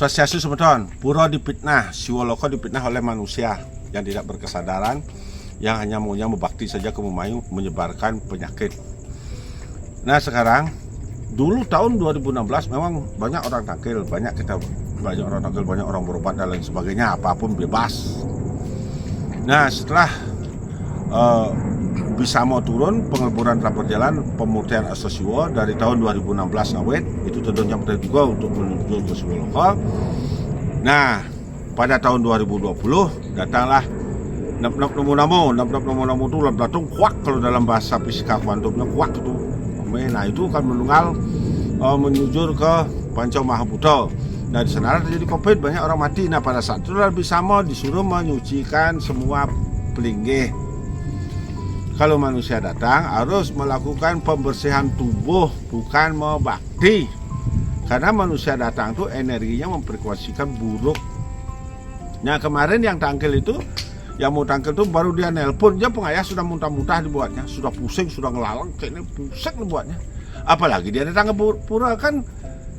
Swastiastu semeton, pura dipitnah, Siwoloka dipitnah oleh manusia yang tidak berkesadaran, yang hanya maunya membakti saja ke Bumayu, menyebarkan penyakit. Nah sekarang, dulu tahun 2016 memang banyak orang tangkil, banyak orang berobat dan lain sebagainya, apapun bebas. Nah setelah bisa mau turun pengeleburan rapor jalan pemutihan Astasiwo dari tahun 2016 ngawet itu tentunya penting juga untuk menuju ke Siwoloka. Nah pada tahun 2020 datanglah nap nemu itu latung kuak, kalau dalam bahasa fisika kuantumnya kuak itu. Nah itu kan menunggal menyujur ke Panca Mahabuddha. Nah di sana terjadi COVID, banyak orang mati. Nah pada saat itu Nabi Samo disuruh menyucikan semua pelinggih. Kalau manusia datang harus melakukan pembersihan tubuh, bukan membakti. Karena manusia datang tuh energinya memfrekuensikan buruk. Nah kemarin yang tangkil itu, yang mau tangkil tuh baru dia nelpon, dia pengayah sudah muntah-muntah dibuatnya, sudah pusing, sudah ngelalang, kayaknya pusing dibuatnya. Apalagi dia datang ke pura kan,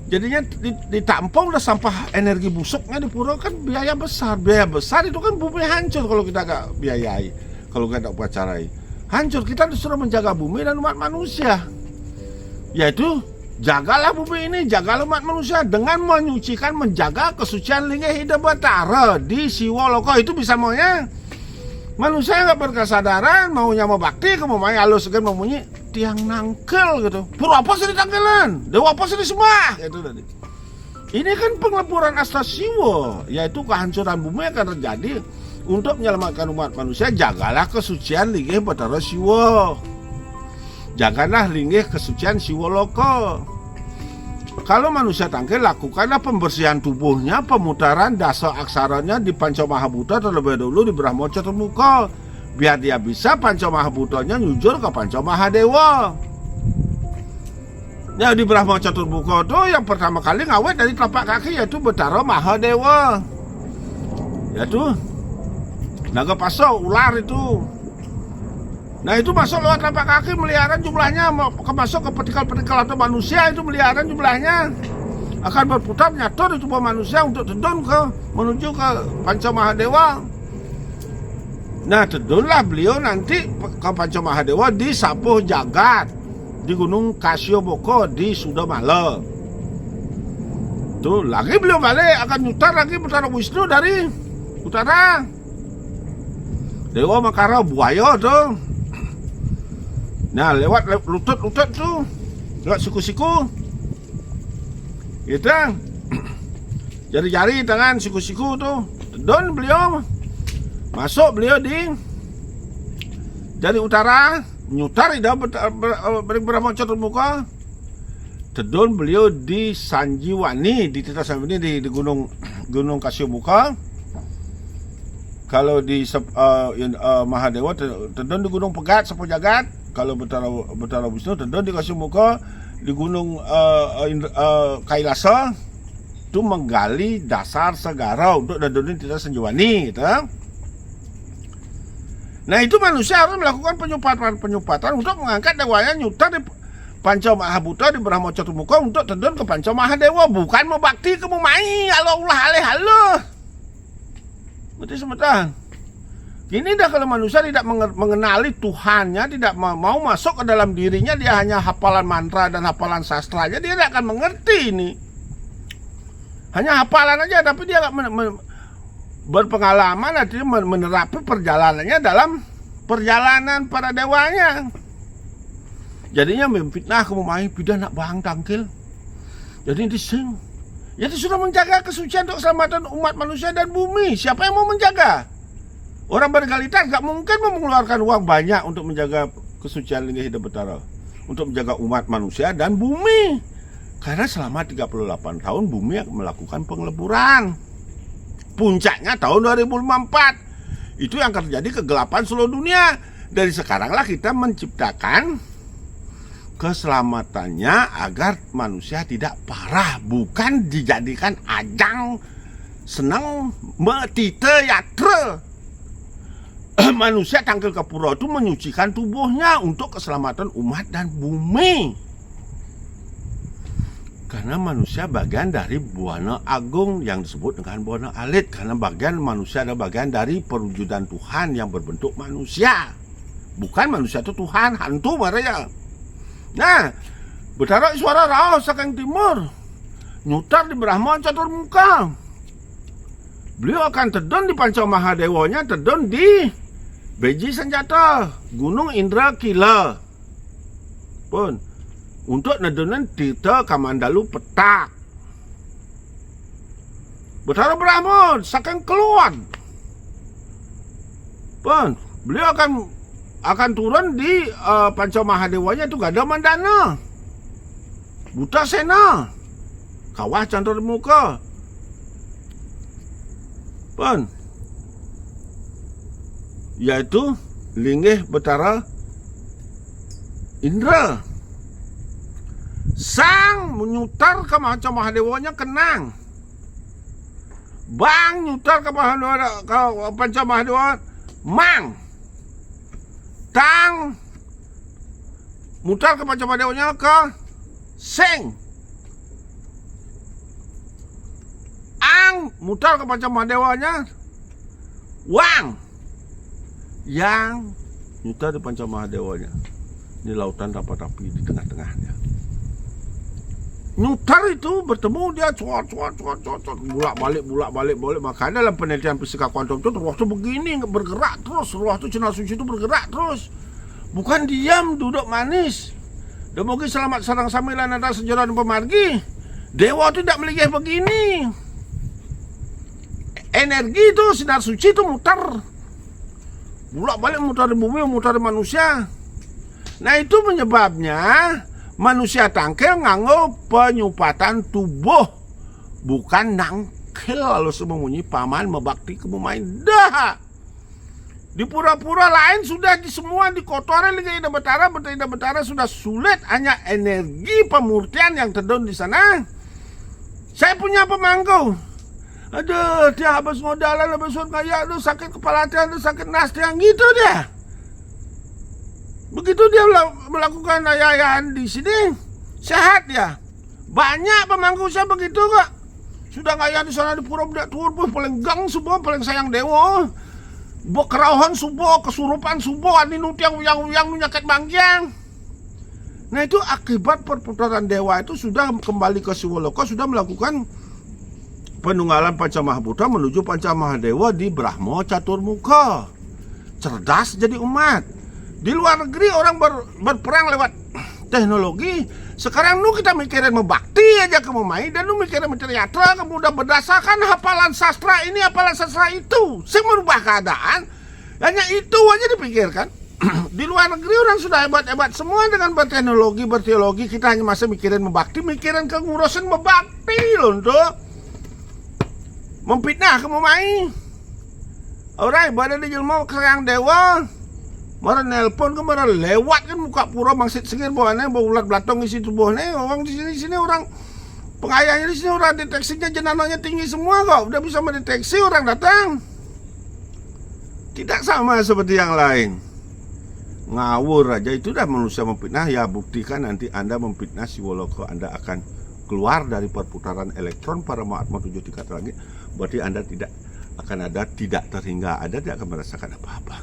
jadinya ditampung udah sampah energi busuknya di pura kan biaya besar itu kan bumi hancur kalau kita gak biayai, kalau kita gak upacarai. Hancur, kita disuruh menjaga bumi dan umat manusia. Yaitu, jagalah bumi ini, jagalah umat manusia dengan menyucikan, menjaga kesucian Linggih Ida Batara di Siwoloka. Itu bisa maunya. Manusia yang gak berkesadaran, maunya mau bakti, kemudian halus segan memunyi tiang nangkel gitu. Pura apa sih ditangkelan? Dewa apa sih disembah? Gitu tadi. Ini kan pengeleburan Astasiwo, yaitu kehancuran bumi akan terjadi. Untuk menyelamatkan umat manusia, jagalah kesucian Linggih Batara Siwo. Jagalah Linggih kesucian Siwoloka. Kalau manusia tangkil, lakukanlah pembersihan tubuhnya, pemutaran dasa aksaranya di Panca Mahabuddha terlebih dahulu di Brahma Caturmuka. Biar dia bisa Panca Mahabuddhanya nyujur ke Panca Mahadewa. Ya di Brahma Caturmuka itu yang pertama kali ngawet dari telapak kaki yaitu Batara Mahadewa. Yaitu naga pasau, ular itu. Nah itu masuk lewat telapak kaki, meliharan jumlahnya, masuk ke partikel-partikel atau manusia itu meliharan jumlahnya. Akan berputar nyatur di tubuh manusia untuk tedun menuju ke Panca Mahadewa. Nah tedunlah beliau nanti ke Panca Mahadewa di Sapuh Jagat, di Gunung Kasyoboko di Sudamala. Tuh lagi beliau balik akan nyutar lagi Batara Wisnu dari utara. Dewa Makara buaya tuh. Nah lewat lutut tuh, lewat siku-siku gitu. Jari-jari tangan siku-siku tuh tedon beliau. Masuk beliau dari utara, nyutar di Brahma Caturmuka. Tedon beliau di Sanjiwani, di Tita Sanjiwani di Gunung Kasyoboko. Kalau di Mahadewa tedon di Gunung Pegat, Sapuh Jagat. Kalau Batara Wisnu tedon di Kasyoboko, di Gunung Kailasa. Itu menggali dasar segara untuk dadonin Tita Sanjiwani gitu. Nah itu manusia harus melakukan penyupatan untuk mengangkat dewanya nyutar di Panca Mahabuddha di Brahma Caturmuka untuk tedon ke Panca Mahadewa, bukan membakti ke Bumai. Allah halo. Berarti semetan. Gini dah kalau manusia tidak mengenali Tuhannya, tidak mau masuk ke dalam dirinya, dia hanya hafalan mantra dan hafalan sastranya, dia tidak akan mengerti ini. Hanya hafalan aja, tapi dia tidak berpengalaman, artinya menerapi perjalanannya dalam perjalanan para dewanya. Jadinya memfitnah ke Bumai, pindah nak bahang tangkil. Jadi dising. Jadi sudah menjaga kesucian untuk keselamatan umat manusia dan bumi. Siapa yang mau menjaga? Orang bergalitas gak mungkin mengeluarkan uang banyak untuk menjaga kesucian Linggih Ida Batara, untuk menjaga umat manusia dan bumi. Karena selama 38 tahun bumi melakukan pengeleburan. Puncaknya tahun 2004. Itu yang terjadi kegelapan seluruh dunia. Dari sekaranglah kita menciptakan keselamatannya agar manusia tidak parah, bukan dijadikan ajang senang metite yatra. Manusia tangkil ke pura itu menyucikan tubuhnya untuk keselamatan umat dan bumi. Karena manusia bagian dari buana agung yang disebut dengan buana alit. Karena bagian manusia adalah bagian dari perwujudan Tuhan yang berbentuk manusia. Bukan manusia itu Tuhan, hantu marahnya. Nah, Betara suara rao saking timur, nyutar di Brahma Caturmuka. Beliau akan tedon di Panca Mahadewanya, tedon di Beji Senjata, Gunung Indra Kila. Pun untuk nedonan Tirta Kamandalu Petak. Betara Brahma saking keluar. Pun beliau akan turun di Panca Mahadewanya itu Gada Mandana, Buta Sena, Kawah Caturmuka. Pun yaitu linggih Betara Indra. Sang menyutar ke Panca Mahadewanya kenang. Bang nyutar ke Panca Mahadewa mang. Tang mutar ke Panca Mahadewanya ke seng. Ang mutar ke Panca Mahadewanya wang. Yang nyutar di Panca Mahadewanya di lautan rapat-rapi di tengah-tengahnya. Nyutar itu bertemu dia cuat bolak-balik. Makanya dalam penelitian fisika kuantum itu ruh itu begini, bergerak terus. Ruh itu Cina Suci itu bergerak terus, bukan diam duduk manis. Dan mungkin selamat sarang samilan ada sejarah dan pemargi. Dewa itu tidak melihat begini. Energi itu sinar suci itu mutar bolak-balik, mutar di bumi, mutar di manusia. Nah itu penyebabnya manusia tangkel nganggo penyupatan tubuh, bukan nangkel lalu sembunyi paman mebakti kemumain dah. Di pura-pura lain sudah semua dikotorin dengan Ida Betara sudah sulit, hanya energi pemurtian yang terdon di sana. Saya punya pemangku. Aduh, dia habis ngodalan, habis kaya, aduh sakit kepala dia, aduh sakit nas dia, gitu dia. Begitu dia melakukan ayahan di sini, sehat ya. Banyak pemangku saya begitu kok. Sudah ngayah di sana di pura budak tur, paling gang subuh, paling sayang dewa. Kerauhan subuh, kesurupan subuh, aninut yang menyakit bangkiang. Nah itu akibat perputaran dewa itu sudah kembali ke Siwoloka, sudah melakukan penunggalan Panca Mahaputra menuju Panca Mahadewa di Brahma Caturmuka. Cerdas jadi umat. Di luar negeri orang berperang lewat teknologi. Sekarang nu kita mikirin membakti aja kamu main, dan nu mikirin menceriatra, kamu udah berdasarkan hafalan sastra ini, hafalan sastra itu. Saya merubah keadaan. Hanya itu aja dipikirkan. Di luar negeri orang sudah hebat-hebat semua dengan berteknologi, berteologi. Kita hanya masih mikirin membakti, mikirin kengurusan membakti loh untuk memfitnah kamu main. Alright, pada di jelma kerang dewa. Mara nelpon ke mara lewat kan muka pura mangsit sengir bawahnya bawa ulat belatong isi tubuhnya. Orang di sini orang pengayahnya di sini orang deteksinya jenananya tinggi semua kok. Udah bisa mendeteksi orang datang. Tidak sama seperti yang lain. Ngawur aja itu dah manusia memfitnah. Ya buktikan nanti Anda memfitnah Siwoloka, Anda akan keluar dari perputaran elektron para Mahatma 7 tingkat lagi. Berarti Anda tidak akan ada, tidak terhingga, Anda tidak akan merasakan apa-apa.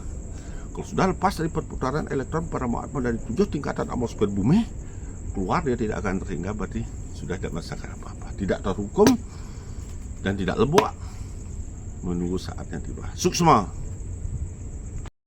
Kalau sudah lepas dari perputaran elektron para Mahatma dari 7 tingkatan atmosfer bumi, keluar dia tidak akan terhingga, berarti sudah tidak merasakan apa-apa, tidak terhukum dan tidak lebuak, menunggu saatnya tiba. Suksma.